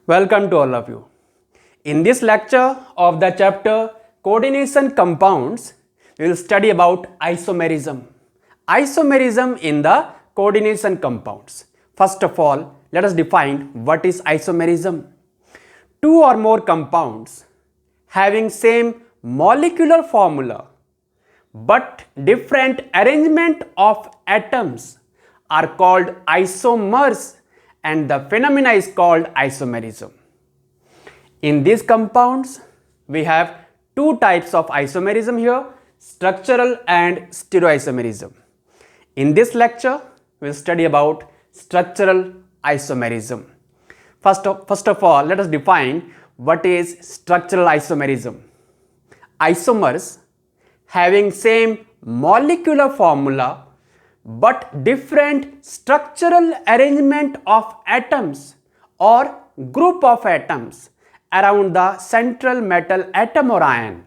Welcome to all of you. In this lecture of the chapter Coordination Compounds, we will study about isomerism. Isomerism in the coordination compounds. First of all, let us define what is isomerism. Two or more compounds having same molecular formula but different arrangement of atoms are called isomers, and the phenomena is called isomerism. In these compounds, we have two types of isomerism here, structural and stereoisomerism. In this lecture, we will study about structural isomerism. First of all, let us define what is structural isomerism. Isomers having same molecular formula but different structural arrangement of atoms or group of atoms around the central metal atom or ion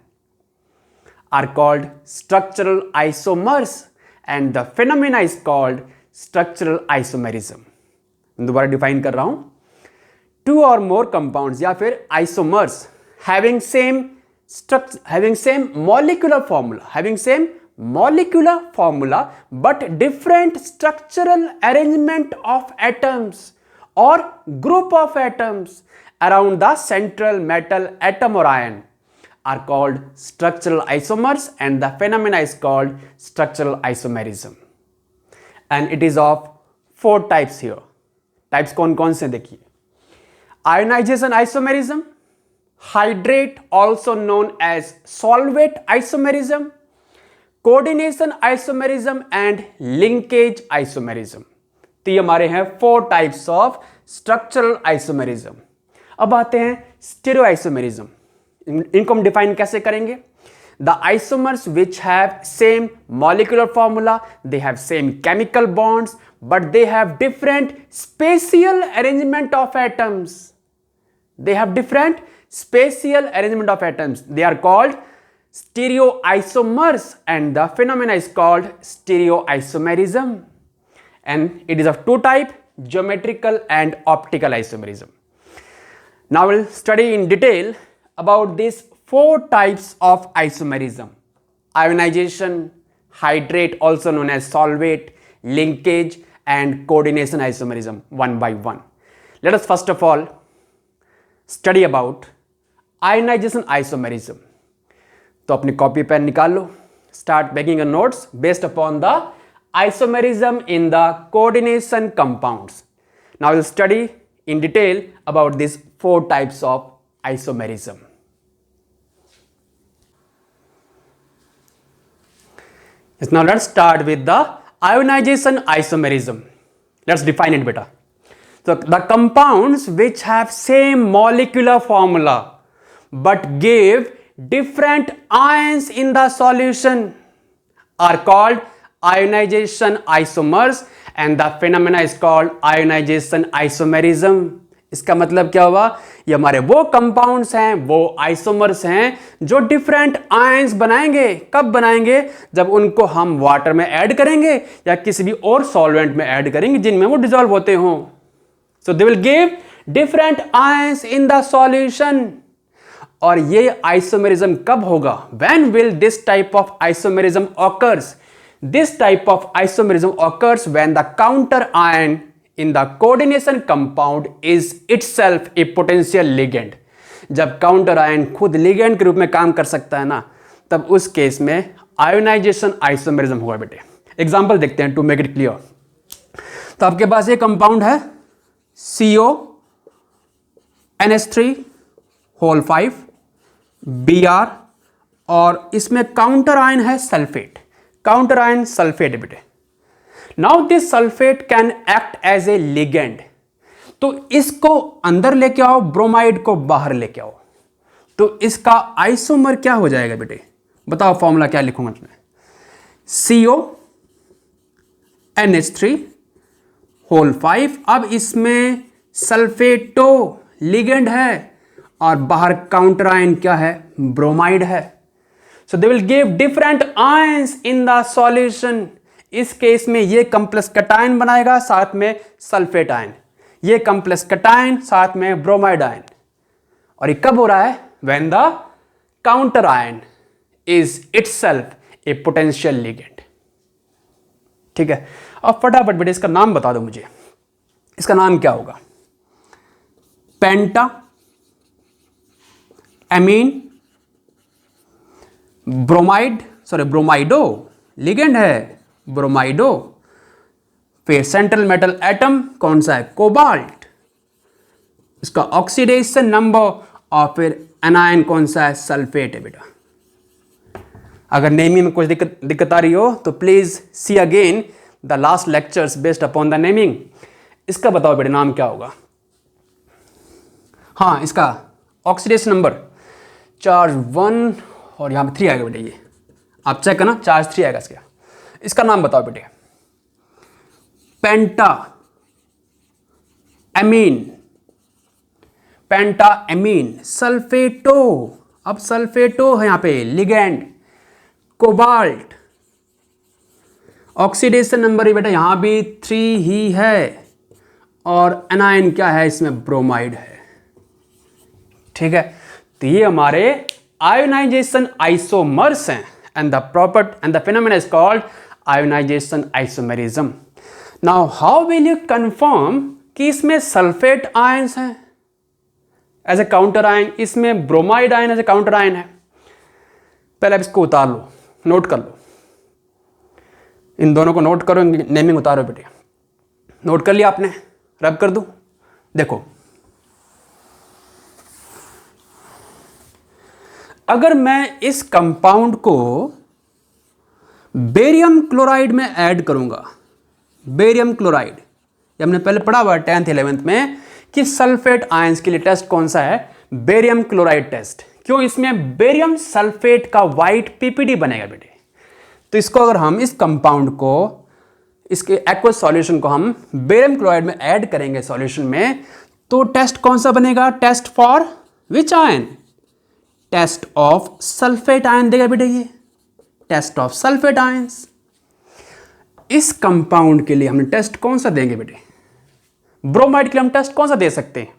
are called structural isomers, and the phenomena is called structural isomerism. दोबारा define कर रहा हूं, to और मोर compounds या फिर isomers having same molecular formula but different structural arrangement of atoms or group of atoms around the central metal atom or ion are called structural isomers, and the phenomena is called structural isomerism. And it is of four types here. Types कौन-कौन से देखिए. Ionization isomerism, hydrate also known as solvate isomerism, coordination isomerism and linkage isomerism. तो ये हमारे हैं four types of structural isomerism. अब आते हैं स्टीरियो आइसोमेरिज्म. इनको हम डिफाइन कैसे करेंगे? The isomers which have same molecular formula, they have same chemical bonds, but they have different spatial arrangement of atoms. They have different spatial arrangement of atoms. They are called stereoisomers, and the phenomena is called stereoisomerism. And it is of two types, geometrical and optical isomerism. Now we'll study in detail about these four types of isomerism: ionization, hydrate also known as solvate, linkage and coordination isomerism one by one. Let us first of all study about ionization isomerism. तो अपनी copy pen निकाल लो. Start making a notes based upon the isomerism in the coordination compounds. Now we'll study in detail about these four types of isomerism. Yes, now let's start with the ionization isomerism. Let's define it better. So the compounds which have same molecular formula but give different ions in the solution are called ionization isomers, and the phenomena is called ionization isomerism. इसका मतलब क्या हुआ? ये हमारे वो compounds हैं, वो isomers हैं जो डिफरेंट आयंस बनाएंगे. कब बनाएंगे? जब उनको हम वाटर में ऐड करेंगे या किसी भी और सॉल्वेंट में ऐड करेंगे जिनमें वो डिसॉल्व होते हों. So they will give different ions in the solution. और ये आइसोमेरिज्म कब होगा? When will this type of isomerism occurs? This type of isomerism occurs when the counter ion in the coordination compound is itself a potential ligand. जब counter ion खुद ligand के रूप में काम कर सकता है ना, तब उस केस में आयोनाइजेशन आइसोमेरिज्म होगा. बेटे एग्जांपल देखते हैं टू मेक इट क्लियर. तो आपके पास ये कंपाउंड है CONH3 Br, और इसमें काउंटर आयन है सल्फेट. काउंटर आयन सल्फेट बेटे. Now this sulfate can act as a ligand. तो इसको अंदर लेके आओ, ब्रोमाइड को बाहर लेके आओ, तो इसका आइसोमर क्या हो जाएगा बेटे? बताओ फॉर्मूला क्या लिखूंगा मैं? CONH3 अब इसमें सल्फेटो लिगेंड है और बाहर काउंटर आयन क्या है? ब्रोमाइड है. So they will give different ions in the solution. इस केस में ये कॉम्प्लेक्स कैटायन बनाएगा साथ में सल्फेट आयन. ये कॉम्प्लेक्स कटायन साथ में ब्रोमाइड आयन, और ये कब हो रहा है? When the counter ion is itself A potential ligand. ठीक है, अब फटाफट बेटे इसका नाम बता दो मुझे, इसका नाम क्या होगा? पेंटा एमीन ब्रोमाइड, सॉरी ब्रोमाइडो, लिगेंड है ब्रोमाइडो। फिर सेंट्रल मेटल एटम कौन सा है? कोबाल्ट, इसका ऑक्सीडेशन नंबर, और फिर एनायन कौन सा है? सल्फेट है बेटा। अगर नेमिंग में कुछ दिक्कत आ रही हो तो please see again the last lectures based upon the naming. इसका बताओ बेटा नाम क्या होगा? हाँ, इसका ऑक्सीडेशन नंबर चार्ज 1 और यहां पे 3 आएगा बेटे, ये आप चेक करना, चार्ज 3 आएगा इसका। इसका नाम बताओ बेटे। पेंटा एमीन, पेंटा एमीन सल्फेटो, अब सल्फेटो है यहां पे लिगेंड, कोबाल्ट, ऑक्सीडेशन नंबर ही बेटा यहां भी 3 ही है, और एनायन क्या है इसमें? ब्रोमाइड है। ठीक है, तो ये हमारे आयोनाइजेशन आइसोमर्स हैं, and the phenomena is called ionization isomerism. Now how will you confirm कि इसमें सल्फेट आयंस हैं एज ए काउंटर आयन, इसमें bromide ion as a counter ion है? पहले आप इसको उतार लो, नोट कर लो, इन दोनों को नोट करो, नेमिंग उतारो बेटे। नोट कर लिया आपने? रब कर दूं? देखो, अगर मैं इस कंपाउंड को बेरियम क्लोराइड में ऐड करूंगा, बेरियम क्लोराइड, ये हमने पहले पढ़ा हुआ 10th 11th में कि सल्फेट आयंस के लिए टेस्ट कौन सा है? Barium chloride test. क्यों? इसमें बेरियम सल्फेट का व्हाइट पीपीडी बनेगा बेटे। तो इसको अगर हम इस कंपाउंड को, इसके एक्वस सॉल्यूशन को हम बेरियम क्लोराइड में ऐड करेंगे सॉल्यूशन में, तो टेस्ट कौन सा बनेगा? Test for which ion? Test of sulphate ion देगा बेटे, ये टेस्ट ऑफ सल्फेट आयंस। इस कंपाउंड के लिए हम टेस्ट कौन सा देंगे बेटे? ब्रोमाइड के लिए हम टेस्ट कौन सा दे सकते हैं?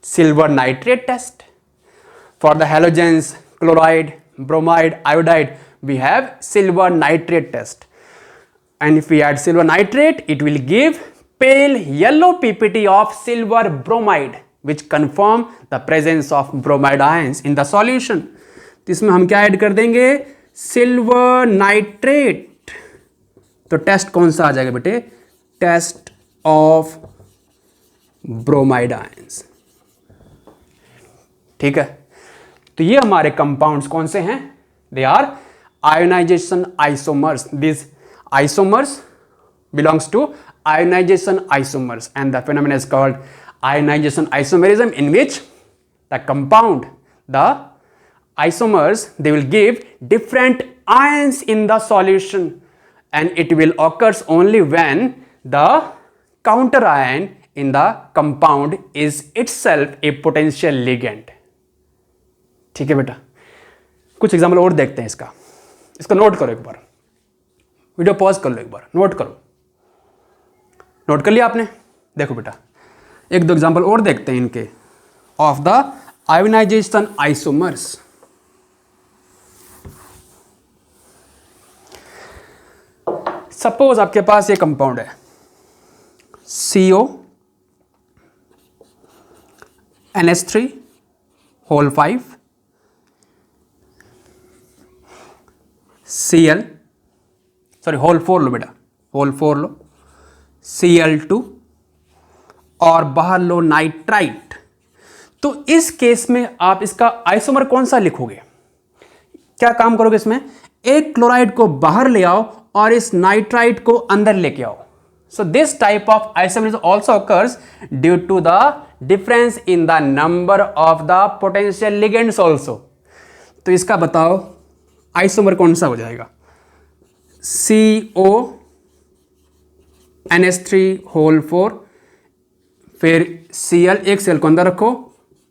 Silver nitrate test. For the halogens, chloride, bromide, iodide, we have silver nitrate test, and if we add silver nitrate, it will give pale yellow ppt of silver bromide, which confirm the presence of bromide ions in the solution. तो इसमें हम क्या add कर देंगे? Silver nitrate. तो test कौन सा आ जाएगा बेटे? Test of bromide ions. ठीक है, तो ये हमारे कंपाउंड्स कौन से हैं? They are ionization isomers. This isomers belongs to ionization isomers, and the phenomenon is called ionization isomerism, in which the compound, the isomers, they will give different ions in the solution, and it will occurs only when the counter ion in the compound is itself a potential ligand. ठीक है बेटा, कुछ example और देखते हैं इसका। इसको note करो एक बार, वीडियो पॉज कर लो एक बार, नोट करो। नोट कर लिया आपने? देखो बेटा, एक दो एग्जांपल और देखते हैं इनके of the ionization isomers. Suppose आपके पास ये कंपाउंड है CO NH3 whole 5 Cl, sorry whole 4 लो बेटा, होल 4 लो, Cl2 और बाहर लो नाइट्राइट। तो इस केस में आप इसका आइसोमर कौन सा लिखोगे? क्या काम करोगे इसमें? एक क्लोराइड को बाहर ले आओ और इस नाइट्राइट को अंदर लेके आओ। So this type of isomer also occurs due to the difference in the number of the potential ligands also. तो इसका बताओ आइसोमर कौन सा हो जाएगा? CO NH3 होल 4, फिर Cl, एक सेल को अंदर रखो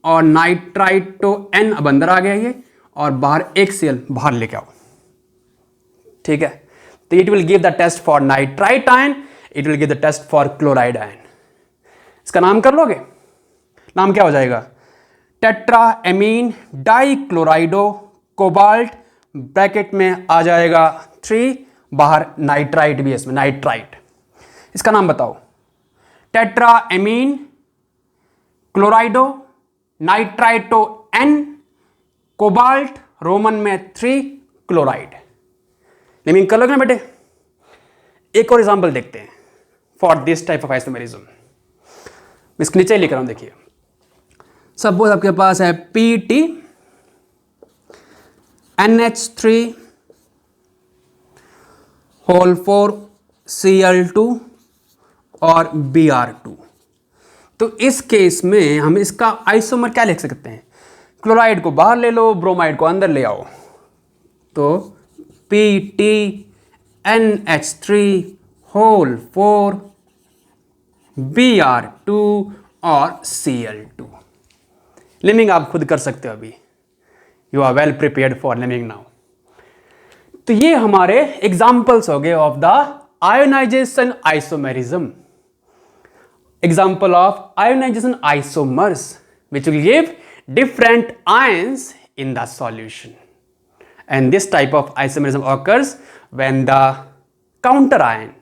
और नाइट्राइटो N अब अंदर आ गया ये, और बाहर एक सेल बाहर लेके आओ। ठीक है, तो it will give the test for nitrite ion, it will give the test for chloride ion. इसका नाम कर लोगे, नाम क्या हो जाएगा, tetra ammine dichlorido cobalt, bracket में आ जाएगा 3, बाहर नाइट्राइट भी है इसमें, नाइट्राइट। इसका नाम बताओ, tetra amine क्लोराइडो nitrito N cobalt Roman में 3 क्लोराइड। नेमिंग कर लोगे ना बेटे। एक और एग्जांपल देखते हैं for this type of isomerism. इसके नीचे लिख रहा हूं, देखिए सपोज आपके पास है PT NH3 होल 4 Cl2 और Br2। तो इस केस में हम इसका आइसोमर क्या लिख सकते हैं, क्लोराइड को बाहर ले लो, ब्रोमाइड को अंदर ले आओ, तो PTNH3 होल 4 Br2 और Cl2। लिमिंग आप खुद कर सकते हो अभी, you are well prepared for learning now. तो ये हमारे एग्जाम्पल्स हो गए of the ionization isomerism, example of ionization isomers which will give different ions in the solution, and this type of isomerism occurs when the counter ion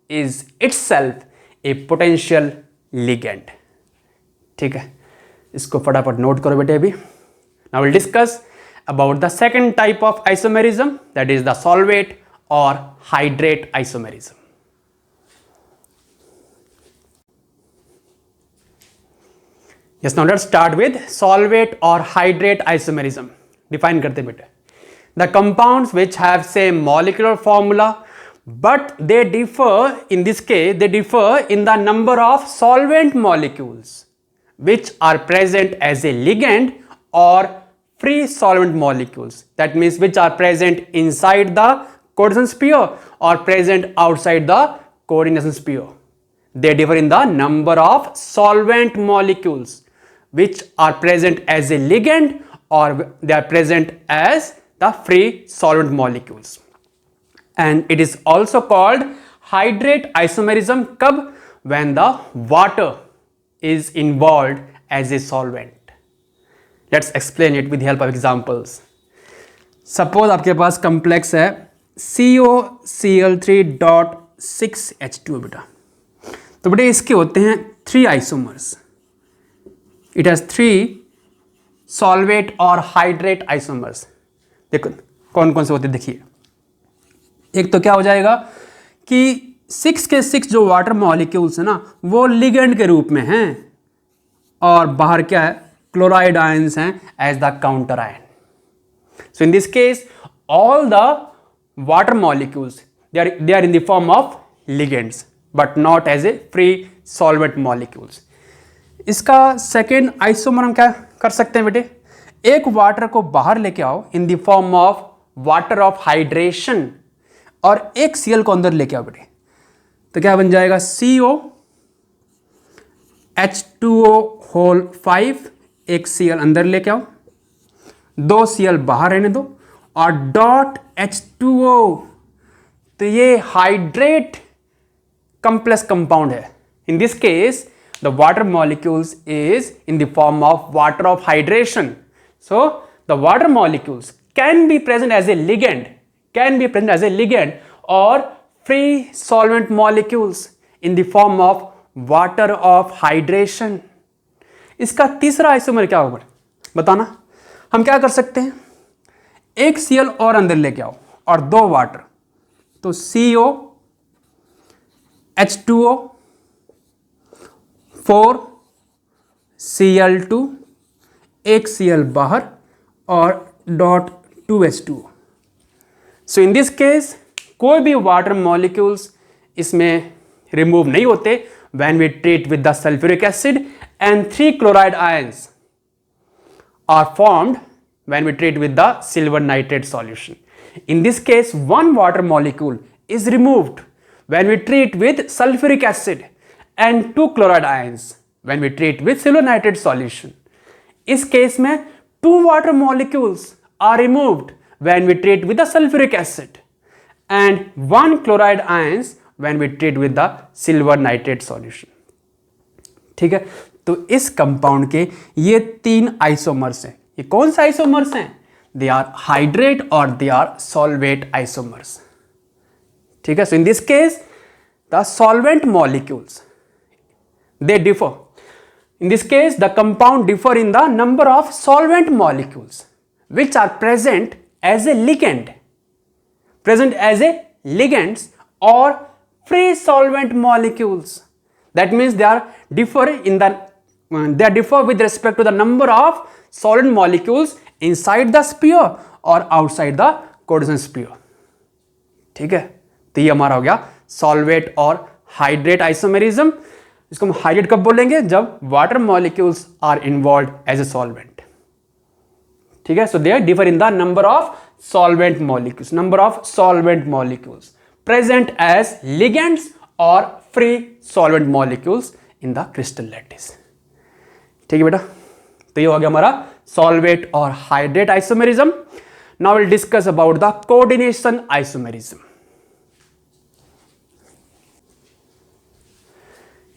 is itself a potential ligand। ठीक है, इसको फटाफट note करो बेटे अभी। Now we'll discuss about the second type of isomerism, that is the solvate or hydrate isomerism। Yes, now let's start with solvate or hydrate isomerism। Define करते बेटे, the compounds which have same molecular formula but they differ, in this case they differ in the number of solvent molecules which are present as a ligand or free solvent molecules, that means which are present inside the coordination sphere or present outside the coordination sphere. They differ in the number of solvent molecules which are present as a ligand or they are present as the free solvent molecules, and it is also called hydrate isomerism कब, when the water is involved as a solvent। Let's explain it with the help of examples। Suppose आपके पास complex है COCl3.6H2 बेटा, तो बेटे इसके होते हैं 3 isomers. It has 3 solvate और hydrate isomers। देखो कौन कौन से होते हैं, देखिए एक तो क्या हो जाएगा कि 6 के 6 जो वाटर मॉलिक्यूल्स है ना वो लिगेंड के रूप में हैं, और बाहर क्या है, क्लोराइड आयंस हैं as the counter ion. So in this case all the water molecules they are in the form of ligands but not as a free solvent molecules। इसका सेकेंड आइसोमर हम क्या कर सकते हैं बेटे, एक वाटर को बाहर लेके आओ in the form of water of hydration और एक Cl को अंदर लेके आओ बेटे, तो क्या बन जाएगा COH2O होल 5, एक Cl अंदर लेके आओ, 2 Cl बाहर रहने दो और डॉट H2O, तो ये हाइड्रेट कॉम्प्लेक्स कंपाउंड है। इन this case the water molecules is in the form of water of hydration, so the water molecules can be present as a ligand, or free solvent molecules in the form of water of hydration। इसका तीसरा isomer क्या होगा बताना। हम क्या कर सकते हैं, एक Cl और अंदर लेके आओ और 2 वाटर, तो COH2O 4 Cl2, एक Cl बाहर और dot 2H2। So in this case कोई भी वाटर मॉलिक्यूल्स इसमें रिमूव नहीं होते when we treat with the sulphuric acid, and 3 chloride ions are formed when we treat with the silver nitrate solution. In this case 1 water molecule is removed when we treat with sulphuric acid and 2 chloride ions when we treat with silver nitrate solution। इस case में 2 water molecules are removed when we treat with the sulfuric acid and 1 chloride ions when we treat with the silver nitrate solution। ठीक है, तो इस compound के ये 3 isomers हैं। ये कौन से आइसोमर्स हैं? दे आर हाइड्रेट और दे आर सॉल्वेट आइसोमर्स। ठीक है, so in this case the solvent molecules they differ. In this case, the compound differ in the number of solvent molecules which are present as a ligands or free solvent molecules. That means they differ with respect to the number of solvent molecules inside the sphere or outside the coordination sphere. ठीक है, तो ये हमारा हो गया solvate और hydrate isomerism. इसको हम हाइड्रेट कब बोलेंगे? जब water molecules are involved as a solvent. ठीक है, so they differ in the number of solvent molecules present as ligands और free solvent molecules in the crystal lattice. ठीक है बेटा, तो ये हो गया हमारा सॉल्वेट और hydrate isomerism. Now will discuss about the coordination isomerism.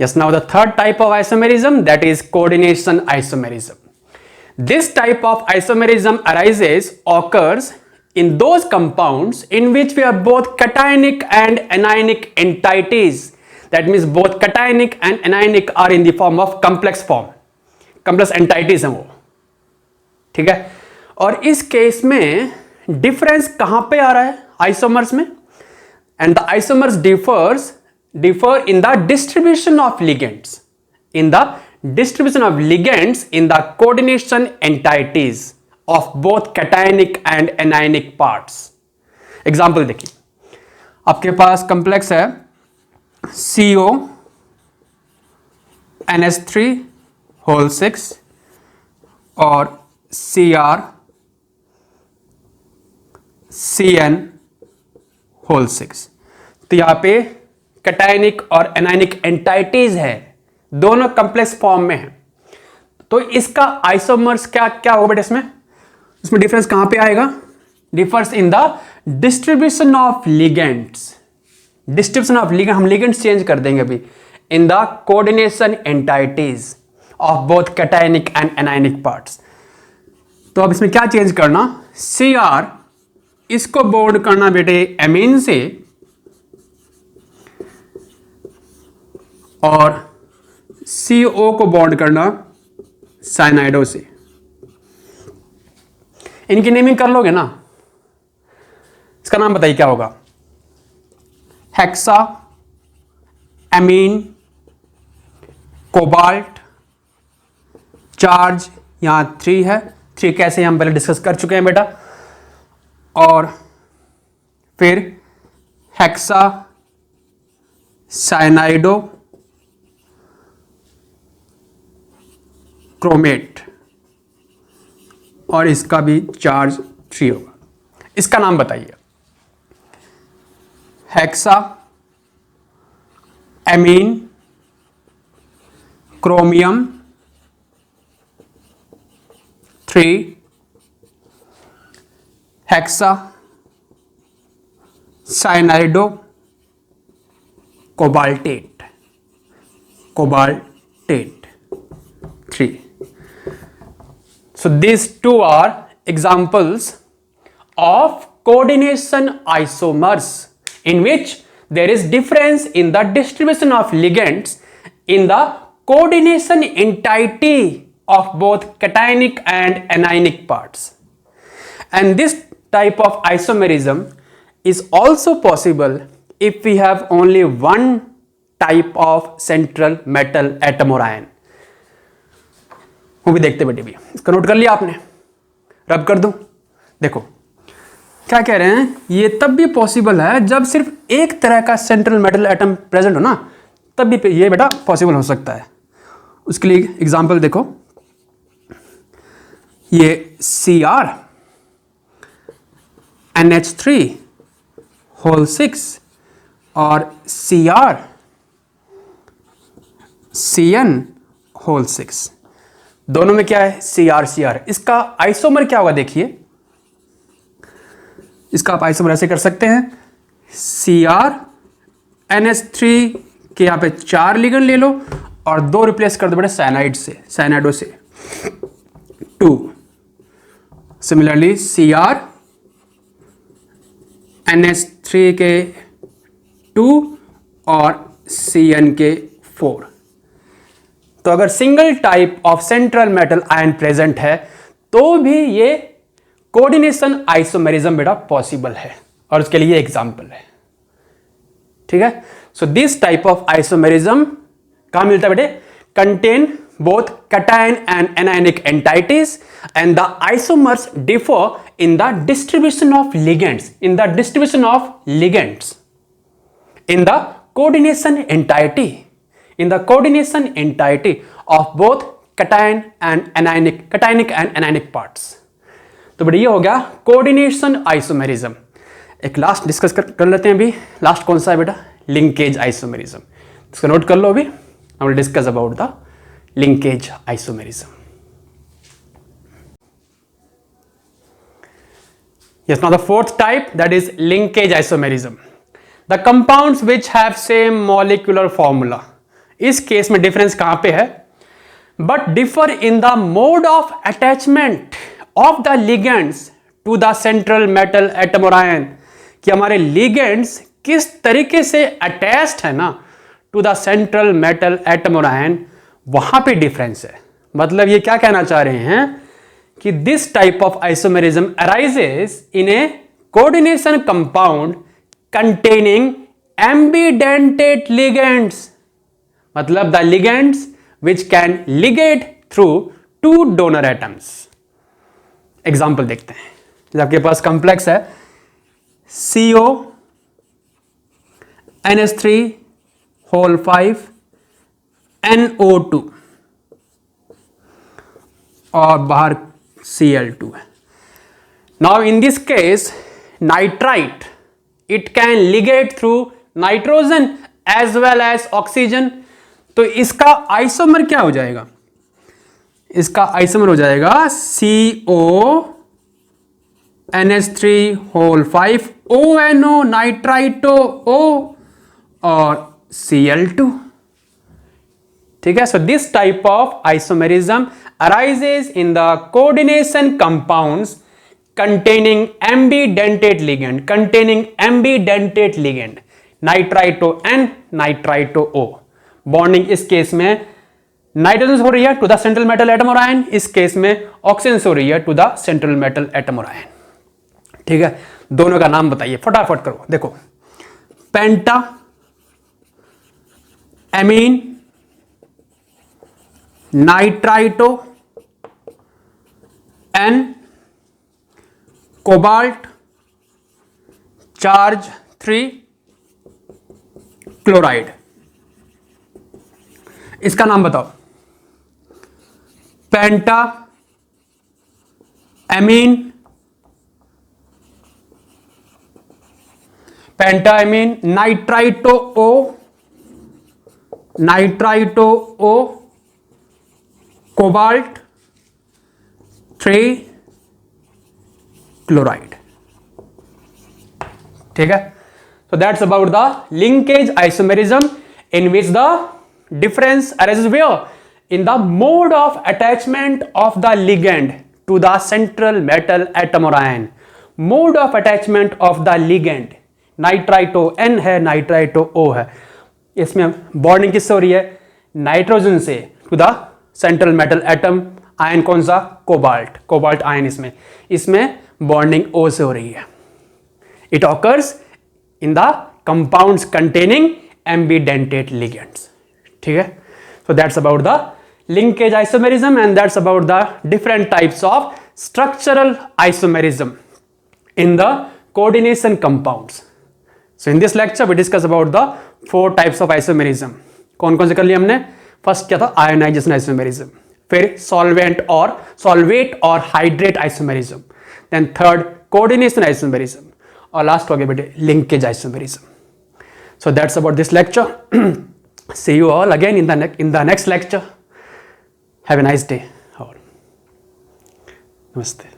Yes, now the third type of isomerism, that is coordination isomerism. This type of isomerism occurs in those compounds in which we have both cationic and anionic entities. That means both cationic and anionic are in the form of complex entities हैं वो। ठीक है, और इस case में difference कहां पे आ रहा है आइसोमर्स में? And the isomers differ in the distribution of ligands in the coordination entities of both cationic and anionic parts. Example देखिए, आपके पास कंप्लेक्स है CO NH3 होल 6 और Cr CN होल 6। तो यहां पे कैटायनिक और एनायनिक एंटाइटीज है, दोनों कंप्लेक्स फॉर्म में है। तो इसका आइसोमर्स क्या होगा बेटा? इसमें डिफरेंस कहां पे आएगा? Differs in the distribution of ligands. हम लिगेंड्स चेंज कर देंगे अभी। इन the coordination entities of both cationic and anionic parts. तो अब इसमें क्या चेंज करना? Cr इसको बॉन्ड करना बेटे एमीन से और CO को बॉन्ड करना साइनाइडो से। इनकी नेमिंग कर लोगे ना? इसका नाम बताइए क्या होगा? Hexa amine cobalt. चार्ज यहां 3 है। 3 कैसे हम पहले डिस्कस कर चुके हैं बेटा। और फिर हेक्सा साइनाइडो क्रोमेट और इसका भी चार्ज 3 होगा। इसका नाम बताइए। Hexa amine chromium 3 hexa cyanido cobaltate 3। So these two are examples of coordination isomers in which there is difference in the distribution of ligands in the coordination entity of both cationic and anionic parts. And this type of isomerism is also possible if we have only one type of central metal atom or ion. वो भी देखते बेटे भी। इसका note कर लिया आपने? रब कर दूं? देखो क्या कह रहे हैं, ये तब भी पॉसिबल है जब सिर्फ एक तरह का सेंट्रल मेटल एटम प्रेजेंट हो ना, तब भी ये बेटा पॉसिबल हो सकता है। उसके लिए एग्जांपल देखो, ये Cr NH3 होल 6 और Cr Cn होल 6, दोनों में क्या है? Cr। इसका आइसोमर क्या होगा देखिए, इसका आप आइसोमर ऐसे कर सकते हैं, Cr NH3 के यहाँ पे 4 लिगेंड ले लो और 2 रिप्लेस कर दो बेटा साइनाइड से, साइनाइडो से 2। सिमिलरली Cr NH3 के 2 और Cn के 4। तो अगर single type of central metal ion present है तो भी ये कोऑर्डिनेशन आइसोमेरिज्म बेटा पॉसिबल है, और उसके लिए एग्जांपल है। ठीक है, so this type of isomerism कहां मिलता है बेटे? Contain both cation and anionic entities, and the isomers differ in the distribution of ligands, in the distribution of ligands, in the coordination entity, in the coordination entity of both cation and anionic, cationic and anionic parts. तो बेटा ये हो गया coordination isomerism. एक last discuss कर लेते हैं अभी। लास्ट कौन सा है बेटा? Linkage isomerism. इसको नोट कर लो अभी। I will discuss about the linkage isomerism. Yes, now the fourth type, that is linkage isomerism. The compounds which have same molecular formula, इस केस में डिफरेंस कहां पे है? But differ in the mode of attachment of the ligands to the central metal atom or ion, कि हमारे ligands किस तरीके से अटैच्ड है ना to the central metal atom or ion, वहां पे डिफरेंस है। मतलब ये क्या कहना चाह रहे हैं कि this type of isomerism arises in a coordination compound containing ambidentate ligands, मतलब the ligands which can ligate through 2 donor atoms. Example देखते हैं। जब आपके पास कॉम्प्लेक्स है CO NH3 होल 5 NO2 और बाहर Cl2 है। Now in this case nitrite it can ligate through nitrogen as well as oxygen. तो इसका आइसोमर क्या हो जाएगा? इसका आइसोमर हो जाएगा CO NH3 whole 5 ONO nitrito O और Cl2। ठीक है, so this type of isomerism arises in the coordination compounds containing ambidentate ligand, containing ambidentate ligand, nitrito N nitrito O। Bonding इस केस में नाइट्रोजन हो रही है to the central metal atom और ion, इस केस में ऑक्सीजन हो रही है to the central metal atom और आयन। ठीक है, दोनों का नाम बताइए फटाफट करो। देखो penta amine nitrito N cobalt charge 3 chloride. इसका नाम बताओ। Penta amine, penta amine nitrito O, nitrito O cobalt 3 chloride. ठीक है, so that's about the linkage isomerism in which the difference arises where? In the mode of attachment of the ligand to the central metal atom or ion. Mode of attachment of the ligand, nitrito N है, nitrito O है। इसमें bonding किससे हो रही है? Nitrogen से to the central metal atom, ion कौन सा? Cobalt, cobalt ion. इसमें बॉन्डिंग O से हो रही है। It occurs in the compounds containing ambidentate ligands. ठीक है, so that's about the linkage isomerism and that's about the different types of structural isomerism in the coordination compounds. So in this lecture we discuss about the 4 types of isomerism. कौन कौन से कर लिया हमने? First क्या था? Ionization isomerism, फिर solvent और hydrate isomerism, then third coordination isomerism, और लास्ट हो गया बेटे linkage isomerism. So that's about this lecture. See you all again in the next lecture. Have a nice day. Namaste.